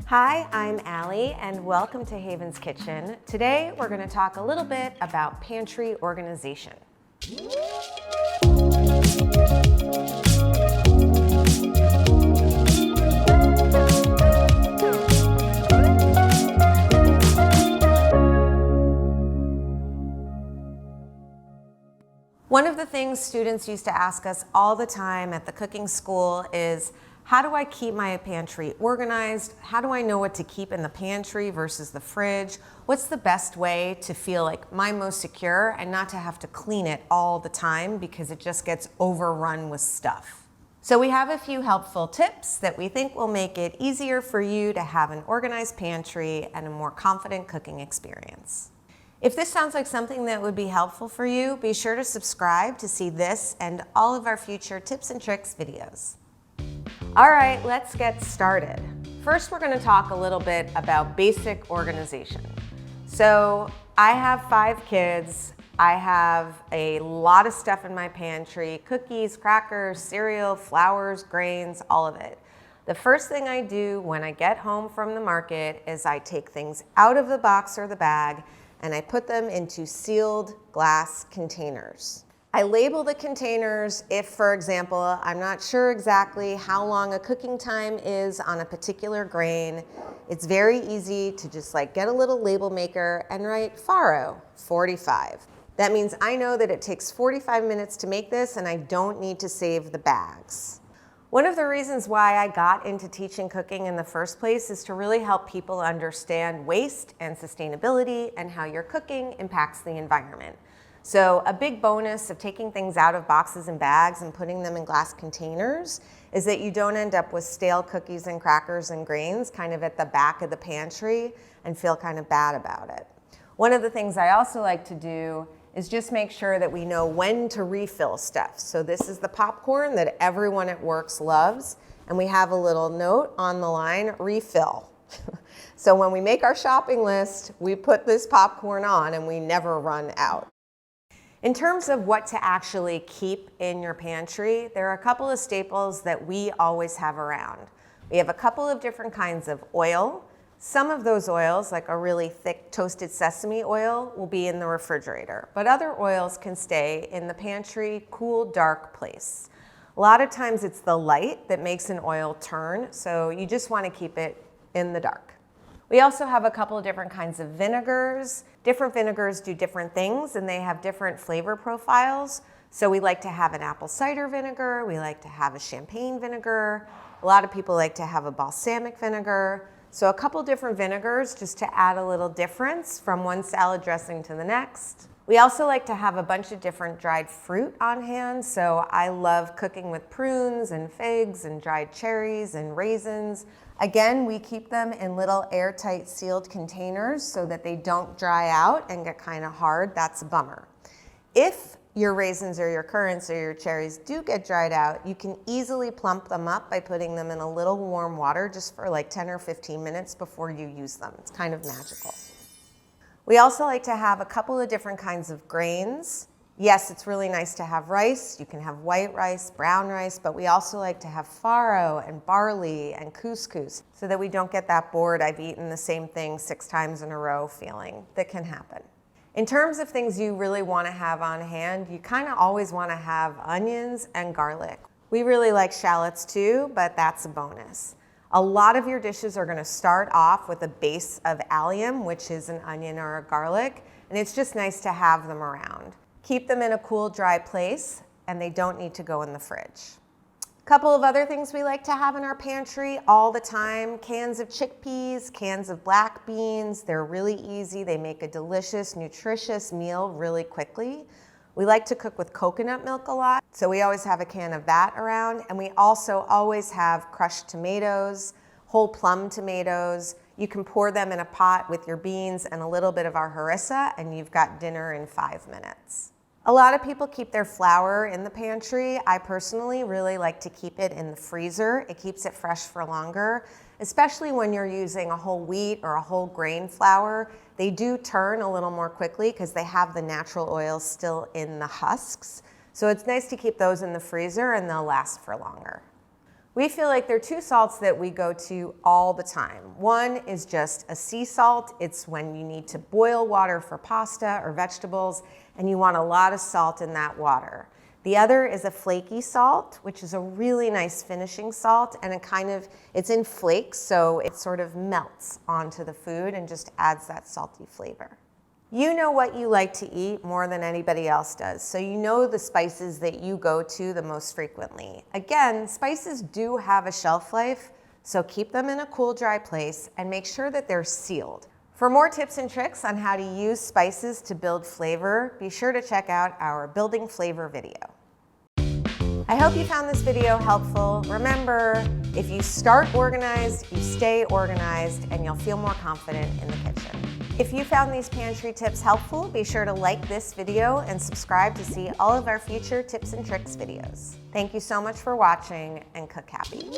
Hi, I'm Allie and welcome to Haven's Kitchen. Today we're going to talk a little bit about pantry organization. One of the things students used to ask us all the time at the cooking school is, how do I keep my pantry organized? How do I know what to keep in the pantry versus the fridge? What's the best way to feel like I'm most secure and not to have to clean it all the time because it just gets overrun with stuff? So we have a few helpful tips that we think will make it easier for you to have an organized pantry and a more confident cooking experience. If this sounds like something that would be helpful for you, be sure to subscribe to see this and all of our future tips and tricks videos. All right, let's get started. First, we're going to talk a little bit about basic organization. So I have 5 kids. I have a lot of stuff in my pantry: cookies, crackers, cereal, flours, grains, all of it. The first thing I do when I get home from the market is I take things out of the box or the bag and I put them into sealed glass containers. I label the containers if, for example, I'm not sure exactly how long a cooking time is on a particular grain. It's very easy to just get a little label maker and write Faro 45. That means I know that it takes 45 minutes to make this and I don't need to save the bags. One of the reasons why I got into teaching cooking in the first place is to really help people understand waste and sustainability and how your cooking impacts the environment. So a big bonus of taking things out of boxes and bags and putting them in glass containers is that you don't end up with stale cookies and crackers and grains kind of at the back of the pantry and feel kind of bad about it. One of the things I also like to do is just make sure that we know when to refill stuff. So this is the popcorn that everyone at Works loves, and we have a little note on the line, refill. So when we make our shopping list, we put this popcorn on and we never run out. In terms of what to actually keep in your pantry, there are a couple of staples that we always have around. We have a couple of different kinds of oil. Some of those oils, like a really thick toasted sesame oil, will be in the refrigerator, but other oils can stay in the pantry, cool, dark place. A lot of times it's the light that makes an oil turn, so you just want to keep it in the dark. We also have a couple of different kinds of vinegars. Different vinegars do different things and they have different flavor profiles. So we like to have an apple cider vinegar, we like to have a champagne vinegar. A lot of people like to have a balsamic vinegar. So a couple different vinegars just to add a little difference from one salad dressing to the next. We also like to have a bunch of different dried fruit on hand. So I love cooking with prunes and figs and dried cherries and raisins. Again, we keep them in little airtight sealed containers so that they don't dry out and get kind of hard. That's a bummer. If your raisins or your currants or your cherries do get dried out, you can easily plump them up by putting them in a little warm water just for 10 or 15 minutes before you use them. It's kind of magical. We also like to have a couple of different kinds of grains. Yes, it's really nice to have rice. You can have white rice, brown rice, but we also like to have farro and barley and couscous so that we don't get that bored I've eaten the same thing 6 times in a row feeling that can happen. In terms of things you really want to have on hand, you kind of always want to have onions and garlic. We really like shallots too, but that's a bonus. A lot of your dishes are going to start off with a base of allium, which is an onion or a garlic, and it's just nice to have them around. Keep them in a cool, dry place, and they don't need to go in the fridge. A couple of other things we like to have in our pantry all the time: cans of chickpeas, cans of black beans. They're really easy. They make a delicious, nutritious meal really quickly. We like to cook with coconut milk a lot, so we always have a can of that around. And we also always have crushed tomatoes, whole plum tomatoes. You can pour them in a pot with your beans and a little bit of our harissa, and you've got dinner in 5 minutes. A lot of people keep their flour in the pantry. I personally really like to keep it in the freezer. It keeps it fresh for longer, especially when you're using a whole wheat or a whole grain flour. They do turn a little more quickly because they have the natural oil still in the husks. So it's nice to keep those in the freezer and they'll last for longer. We feel like there are two salts that we go to all the time. One is just a sea salt. It's when you need to boil water for pasta or vegetables and you want a lot of salt in that water. The other is a flaky salt, which is a really nice finishing salt, and it's in flakes, so it sort of melts onto the food and just adds that salty flavor. You know what you like to eat more than anybody else does, so you know the spices that you go to the most frequently. Again, spices do have a shelf life, so keep them in a cool, dry place and make sure that they're sealed. For more tips and tricks on how to use spices to build flavor, be sure to check out our Building Flavor video. I hope you found this video helpful. Remember, if you start organized, you stay organized, and you'll feel more confident in the kitchen. If you found these pantry tips helpful, be sure to like this video and subscribe to see all of our future tips and tricks videos. Thank you so much for watching, and cook happy.